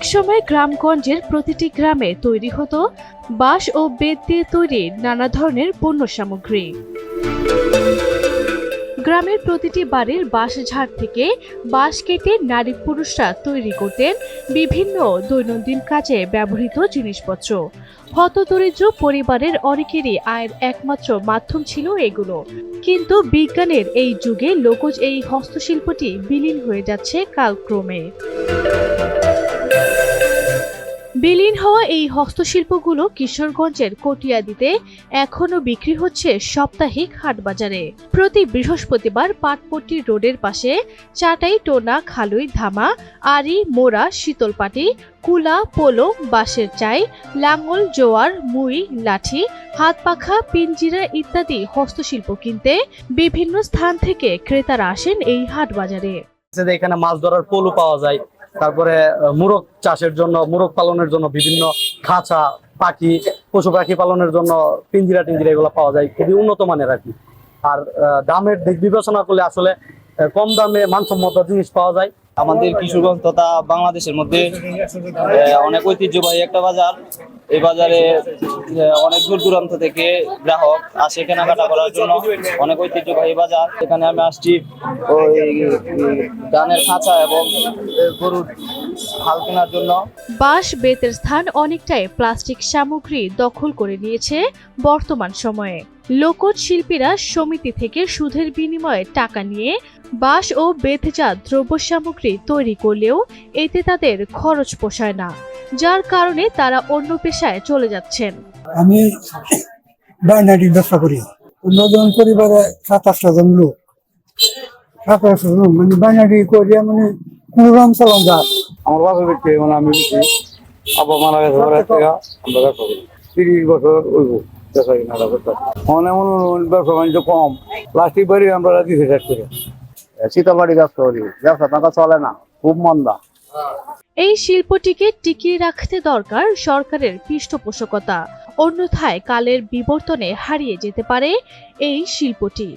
একসময় গ্রামগঞ্জের প্রতিটি গ্রামে তৈরি হতো বাঁশ ও বেত দিয়ে তৈরি নানা ধরনের পণ্য সামগ্রী। গ্রামের প্রতিটি বাড়ির বাঁশঝাড় থেকে বাঁশ কেটে নারী পুরুষরা তৈরি করতেন বিভিন্ন দৈনন্দিন কাজে ব্যবহৃত জিনিসপত্র। হতদরিদ্র পরিবারের অনেকেরই আয়ের একমাত্র মাধ্যম ছিল এগুলো। কিন্তু বিজ্ঞানের এই যুগে লোকজ এই হস্তশিল্পটি বিলীন হয়ে যাচ্ছে কালক্রমে। বিলীন হওয়া এই হস্তশিল্পগুলো কিশোরগঞ্জের কটিয়াদীতে এখনো বিক্রি হচ্ছে সাপ্তাহিক হাটবাজারে। প্রতি বৃহস্পতিবার পাটপট্টি রোডের পাশে চাটাই, টোনা, খালুই, ধামা, আড়ি, মোড়া, শীতলপাটি, কুলা, পোলো, বাঁশের চাই, লাঙ্গল, জোয়ার, মুই, লাঠি, হাতপাখা, পিঞ্জিরা ইত্যাদি হস্তশিল্প কিনতে বিভিন্ন স্থান থেকে ক্রেতারা আসেন এই হাটবাজারে। এখানে মাছ ধরার পোলো পাওয়া যায়, তারপরে মুরগ চাষের জন্য, মুরগ পালনের জন্য বিভিন্ন খাঁচা, পাখি, পশু পাখি পালনের জন্য পিঞ্জিরা টিঞ্জিরা এগুলো পাওয়া যায়, খুবই উন্নত মানের আর কি। আর দামের দিক বিবেচনা করলে আসলে কম দামে মানসম্মত জিনিস পাওয়া যায়। আমাদের কিশোরগঞ্জ তথা বাংলাদেশের মধ্যে অনেক ঐতিহ্যবাহী একটা বাজার। এই বাজারে অনেক দূর দূরান্ত থেকে গ্রাহক আসে কেনাকাটা করার জন্য। অনেক ঐতিহ্যবাহী বাজার। এখানে আমি আসছি ওই ধানের খাঁচা এবং গরুর হাল কেনার জন্য। বাঁশ বেতের স্থান অনেকটাই প্লাস্টিক সামগ্রী দখল করে নিয়েছে বর্তমান সময়ে। লোকজ শিল্পীরা সমিতি থেকে সুদের বিনিময়ে টাকা নিয়ে বাঁশ ও বেতজাত দ্রব্য সামগ্রী তৈরি করলেও এতে তাদের খরচ পোষায় না, যার কারণে তারা অন্য পেশায় চলে যাচ্ছেন। আমি বাইনারি ব্যবসা করি। 9 জন পরিবারে 27 জন লোক, 27 জন মানে বাইনারি করিয়া মানে কোনো রকম চালান যায়। আমার বাসা দেখতে মানে আমি বেশি আব্বা মারা গেছে আমরা ব্যবসা করি 30 বছর ওই ব্যবসা কিনা করতে। এমন ব্যবসা বাণিজ্য কম, প্লাস্টিক বাড়ি আমরা দিতে শেষ করে শীতলবাড়ি ব্যবসা করি, ব্যবসা টাকা চলে না, খুব মন্দা। এই শিল্পটিকে টিকিয়ে রাখতে দরকার সরকারের পৃষ্ঠপোষকতা, অন্যথায় কালের বিবর্তনে হারিয়ে যেতে পারে এই শিল্পটি।